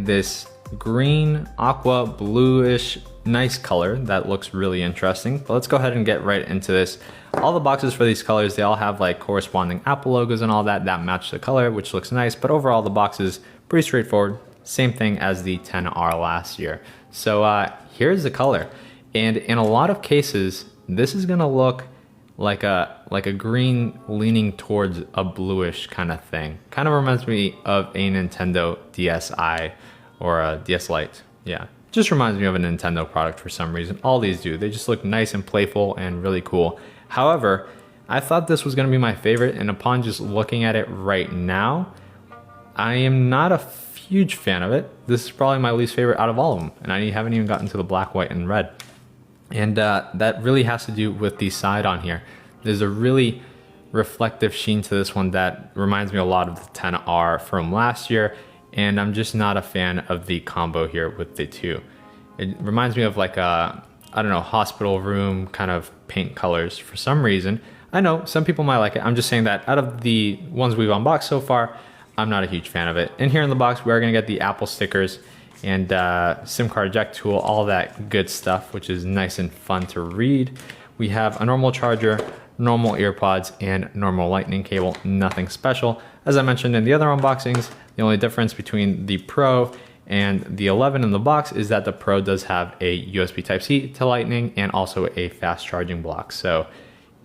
this green, aqua, bluish, nice color that looks really interesting. But let's go ahead and get right into this. All the boxes for these colors, they all have like corresponding Apple logos and all that match the color, which looks nice. But overall, the box is pretty straightforward. Same thing as the XR last year. So here's the color. And in a lot of cases, this is gonna look like a green leaning towards a bluish kind of thing. Kind of reminds me of a Nintendo DSi or a DS Lite. Yeah, just reminds me of a Nintendo product for some reason. All these do. They just look nice and playful and really cool. However, I thought this was gonna be my favorite, and upon just looking at it right now, I am not a huge fan of it. This is probably my least favorite out of all of them, and I haven't even gotten to the black, white, and red. And that really has to do with the side on here. There's a really reflective sheen to this one that reminds me a lot of the XR from last year, and I'm just not a fan of the combo here with the two. It reminds me of like a, I don't know, hospital room kind of paint colors for some reason. I know some people might like it. I'm just saying that out of the ones we've unboxed so far, I'm not a huge fan of it. And here in the box, we are gonna get the Apple stickers and SIM card eject tool, all that good stuff, which is nice and fun to read. We have a normal charger, normal earpods, and normal lightning cable, nothing special. As I mentioned in the other unboxings, the only difference between the Pro and the 11 in the box is that the Pro does have a USB Type-C to lightning and also a fast charging block. So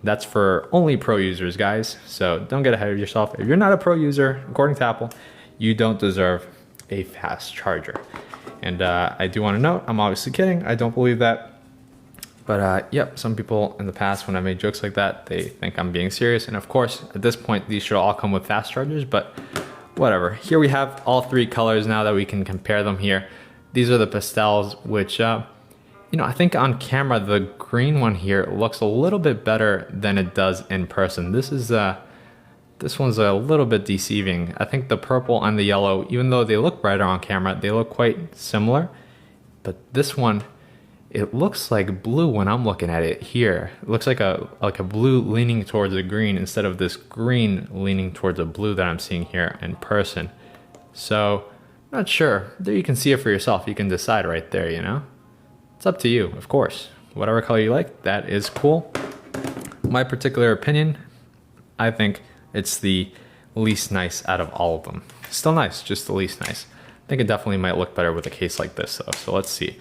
that's for only Pro users, guys. So don't get ahead of yourself. If you're not a Pro user, according to Apple, you don't deserve a fast charger. And I do want to note, I'm obviously kidding. I don't believe that. But yep, some people in the past, when I made jokes like that, they think I'm being serious. And of course, at this point, these should all come with fast chargers, but whatever. Here we have all three colors now that we can compare them here. These are the pastels, which, you know, I think on camera, the green one here looks a little bit better than it does in person. This one's a little bit deceiving. I think the purple and the yellow, even though they look brighter on camera, they look quite similar. But this one, it looks like blue when I'm looking at it here. It looks like a blue leaning towards a green instead of this green leaning towards a blue that I'm seeing here in person. So, not sure. There you can see it for yourself. You can decide right there, you know? It's up to you, of course. Whatever color you like, that is cool. My particular opinion, I think it's the least nice out of all of them. Still nice, just the least nice. I think it definitely might look better with a case like this though, so let's see.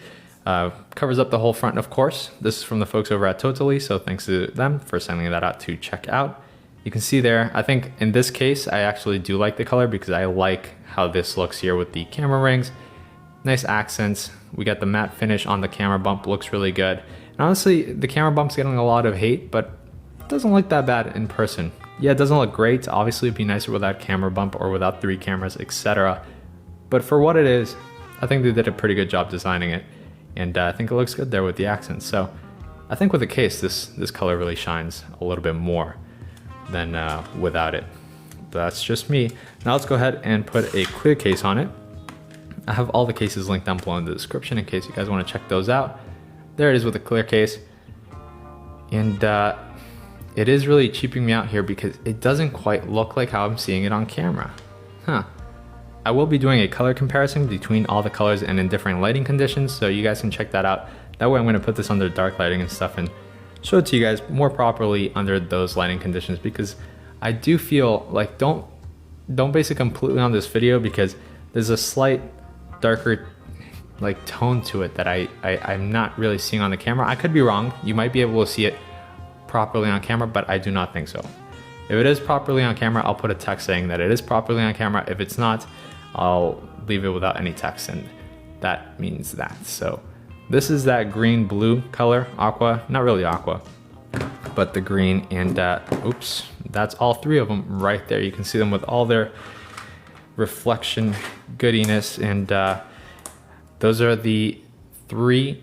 Covers up the whole front, of course. This is from the folks over at Totally, so thanks to them for sending that out to check out. You can see there, I think in this case, I actually do like the color because I like how this looks here with the camera rings. Nice accents. We got the matte finish on the camera bump, looks really good. And honestly, the camera bump's getting a lot of hate, but it doesn't look that bad in person. Yeah, it doesn't look great. Obviously, it'd be nicer without camera bump or without 3 cameras, etc. But for what it is, I think they did a pretty good job designing it. And I think it looks good there with the accents. So I think with the case, this color really shines a little bit more than without it. But that's just me. Now let's go ahead and put a clear case on it. I have all the cases linked down below in the description in case you guys want to check those out. There it is with a clear case. And it is really cheaping me out here because it doesn't quite look like how I'm seeing it on camera. Huh. I will be doing a color comparison between all the colors and in different lighting conditions, so you guys can check that out. That way I'm going to put this under dark lighting and stuff and show it to you guys more properly under those lighting conditions, because I do feel like don't base it completely on this video because there's a slight darker like tone to it that I'm not really seeing on the camera. I could be wrong. You might be able to see it properly on camera, but I do not think so. If it is properly on camera, I'll put a text saying that it is properly on camera. If it's not, I'll leave it without any text, and that means that. So this is that green blue color, aqua, not really aqua, but the green, and oops, that's all 3 of them right there. You can see them with all their reflection goodiness, and those are the 3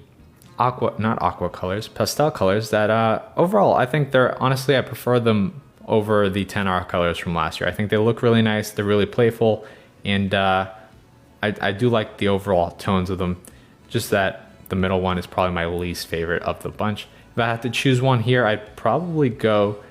pastel colors that overall I think honestly I prefer them over the XR colors from last year. I think they look really nice, they're really playful, and I do like the overall tones of them. Just that the middle one is probably my least favorite of the bunch. If I had to choose one here, I'd probably go